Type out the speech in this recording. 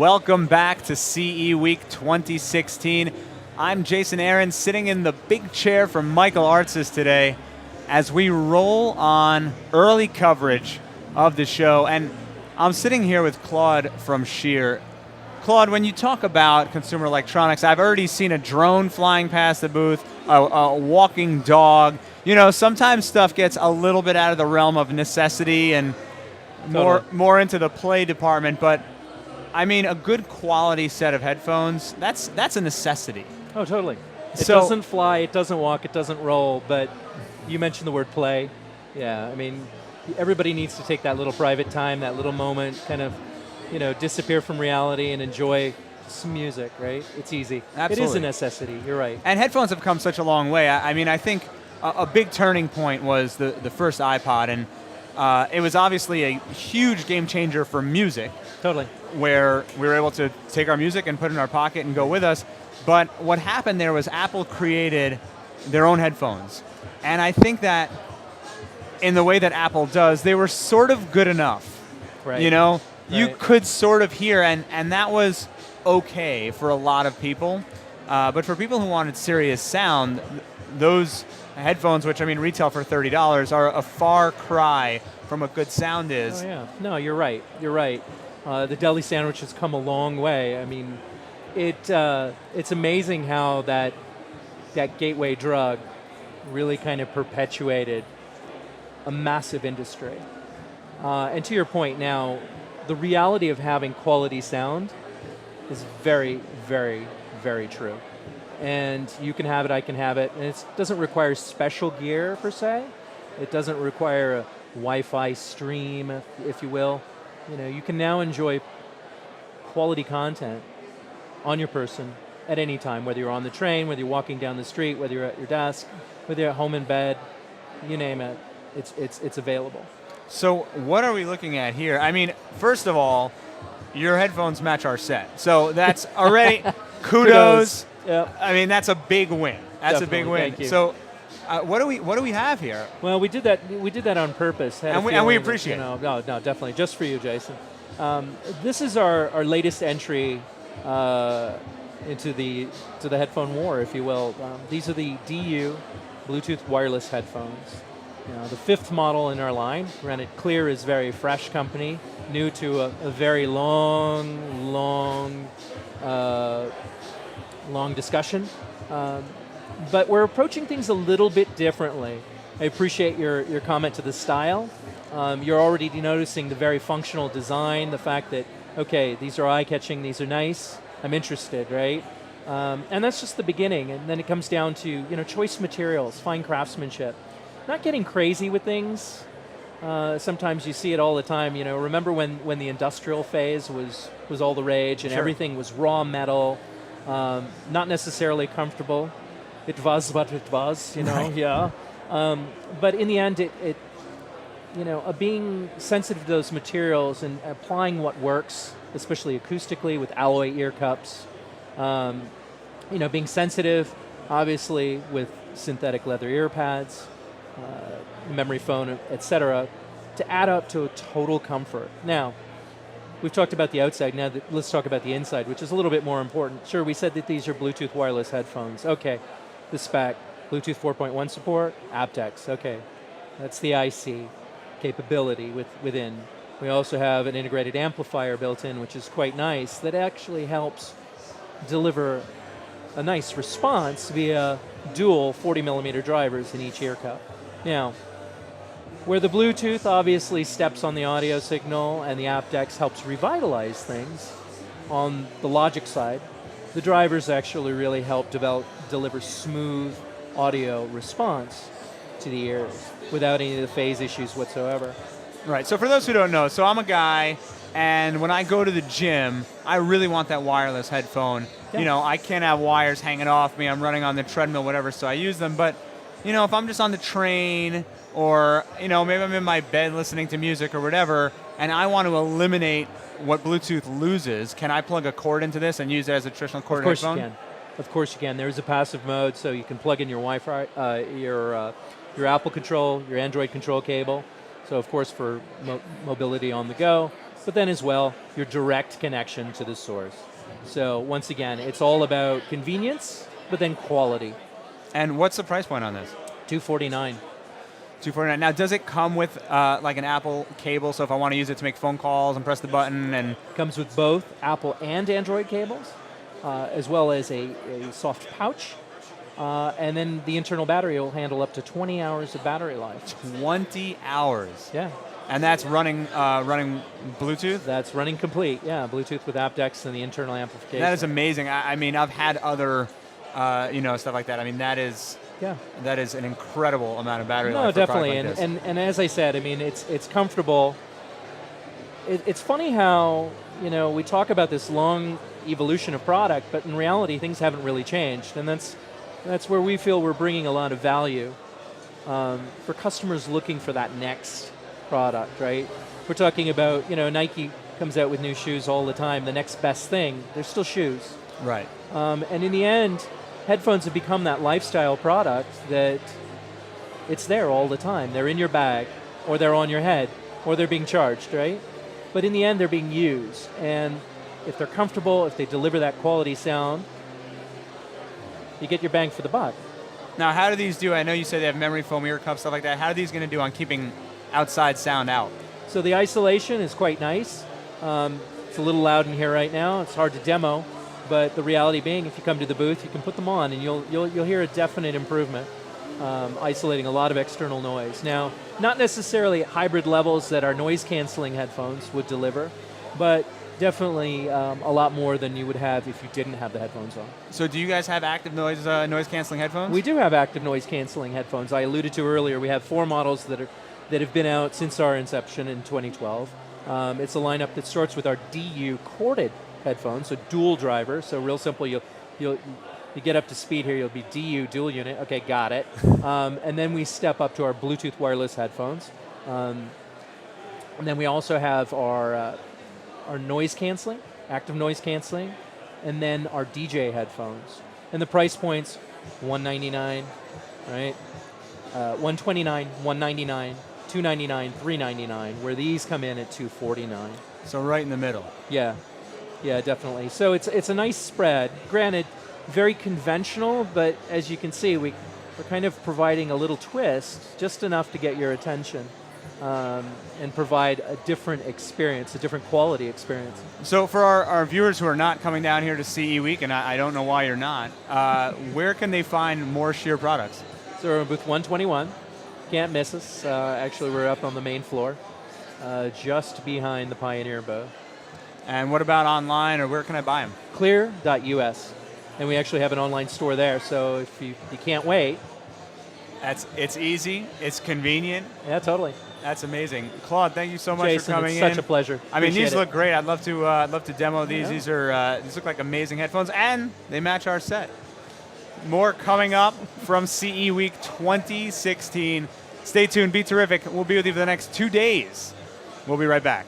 Welcome back to CE Week 2016. I'm Jason Aaron, sitting in the big chair for Michael Artsis today as we roll on early coverage of the show. And I'm sitting here with Claude from Cleer. Claude, when you talk about consumer electronics, I've already seen a drone flying past the booth, a walking dog. You know, sometimes stuff gets a little bit out of the realm of necessity and more into the play department, but I mean, a good quality set of headphones, that's a necessity. Oh, totally. It doesn't fly, it doesn't walk, it doesn't roll, but you mentioned the word play. Yeah, I mean, everybody needs to take that little private time, that little moment, kind of, you know, disappear from reality and enjoy some music, right? It's easy. Absolutely. It is a necessity, you're right. And headphones have come such a long way. I mean, I think a big turning point was the first iPod, and it was obviously a huge game changer for music. Totally. Where we were able to take our music and put it in our pocket and go with us. But what happened there was Apple created their own headphones. And I think that in the way that Apple does, they were sort of good enough. Right. You know, right. You could sort of hear, and that was okay for a lot of people. But for people who wanted serious sound, those headphones, which I mean retail for $30, are a far cry from what good sound is. Oh yeah, no, you're right. You're right. The deli sandwich has come a long way. I mean, it's amazing how that gateway drug really kind of perpetuated a massive industry. And to your point now, the reality of having quality sound is very, very, very true. And you can have it, I can have it, and it doesn't require special gear per se. It doesn't require a Wi-Fi stream, if you will. You know, you can now enjoy quality content on your person at any time, whether you're on the train, whether you're walking down the street, whether you're at your desk, whether you're at home in bed, you name it, it's available. So what are we looking at here? I mean, first of all, your headphones match our set. So that's already kudos. Yep. I mean, that's a big win. That's Definitely. a big win. Thank you. So what do we have here? Well, we did that on purpose. And we appreciate it. No, definitely. Just for you, Jason. This is our latest entry into the headphone war, if you will. These are the DU Bluetooth wireless headphones. You know, the fifth model in our line. Granted, Cleer is a very fresh company, new to a very long discussion. But we're approaching things a little bit differently. I appreciate your comment to the style. You're already noticing the very functional design, the fact that, okay, these are eye-catching, these are nice, I'm interested, right? And that's just the beginning, and then it comes down to, you know, choice materials, fine craftsmanship. Not getting crazy with things. Sometimes you see it all the time. You know, remember when the industrial phase was all the rage and Sure. everything was raw metal, not necessarily comfortable. It was what it was, you know, Right. yeah. But in the end, it you know, being sensitive to those materials and applying what works, especially acoustically with alloy ear cups, you know, being sensitive, obviously, with synthetic leather ear pads, memory foam, etc., to add up to a total comfort. Now, we've talked about the outside. Now, let's talk about the inside, which is a little bit more important. Sure, we said that these are Bluetooth wireless headphones. Okay, the spec, Bluetooth 4.1 support, aptX. Okay, that's the IC capability within. We also have an integrated amplifier built in, which is quite nice, that actually helps deliver a nice response via dual 40mm drivers in each ear cup. Now, where the Bluetooth obviously steps on the audio signal and the aptX helps revitalize things, on the logic side, the drivers actually really help deliver smooth audio response to the ears without any of the phase issues whatsoever. Right, so for those who don't know, so I'm a guy, and when I go to the gym, I really want that wireless headphone. Yeah. You know, I can't have wires hanging off me, I'm running on the treadmill, whatever, so I use them, but you know, if I'm just on the train or, you know, maybe I'm in my bed listening to music or whatever, and I want to eliminate what Bluetooth loses, can I plug a cord into this and use it as a traditional corded headphone? Of course you can. Of course you can. There is a passive mode, so you can plug in your Wi-Fi, your Apple control, your Android control cable. So of course for mobility on the go. but then as well, your direct connection to the source. So once again, it's all about convenience, but then quality. And what's the price point on this? $249. $249. Now, does it come with like an Apple cable? So if I want to use it to make phone calls and press the button and... Comes with both Apple and Android cables, as well as a soft pouch. And then the internal battery will handle up to 20 hours of battery life. 20 hours. Yeah. And that's running Bluetooth? That's running complete, yeah. Bluetooth with aptX and the internal amplification. That is amazing. I mean, I've had other, stuff like that. I mean, that is an incredible amount of battery life. No, for a definitely. product like this. And as I said, I mean, it's comfortable. It's funny how, we talk about this long evolution of product, but in reality, things haven't really changed. And that's where we feel we're bringing a lot of value for customers looking for that next product, right? We're talking about, Nike comes out with new shoes all the time. The next best thing, they're still shoes. Right. And in the end, headphones have become that lifestyle product that it's there all the time. They're in your bag, or they're on your head, or they're being charged, right? But in the end, they're being used. And if they're comfortable, if they deliver that quality sound, you get your bang for the buck. Now, how do these do? I know you said they have memory foam ear cups, stuff like that. How are these going to do on keeping outside sound out? So the isolation is quite nice. It's a little loud in here right now. It's hard to demo, but the reality being, if you come to the booth, you can put them on, and you'll hear a definite improvement, isolating a lot of external noise. Now, not necessarily at hybrid levels that our noise-canceling headphones would deliver, but definitely a lot more than you would have if you didn't have the headphones on. So do you guys have active noise-canceling headphones? We do have active noise-canceling headphones. I alluded to earlier, we have 4 models that have been out since our inception in 2012. It's a lineup that starts with our DU corded headphones, so dual driver, so real simple, you get up to speed here, you'll be DU, dual unit, okay, got it. And then we step up to our Bluetooth wireless headphones. And then we also have our noise canceling, active noise canceling, and then our DJ headphones. And the price points, $199, right? $129, $199, $299, $399, where these come in at $249. So right in the middle. Yeah, definitely. So it's a nice spread. Granted, very conventional, but as you can see, we're kind of providing a little twist, just enough to get your attention. And provide a different experience, a different quality experience. So for our viewers who are not coming down here to CE Week, and I don't know why you're not, where can they find more Sheer products? So we're in booth 121. Can't miss us. Actually, we're up on the main floor, just behind the Pioneer booth. And what about online, or where can I buy them? Cleer.us. And we actually have an online store there, so if you can't wait. It's easy, it's convenient. Yeah, totally. That's amazing. Claude, thank you so much Jason, for coming it's in. such a pleasure. I mean, Appreciate these it. look great. I'd love to demo these. Yeah. These look like amazing headphones, and they match our set. More coming up from CE Week 2016. Stay tuned. Be terrific. We'll be with you for the next 2 days. We'll be right back.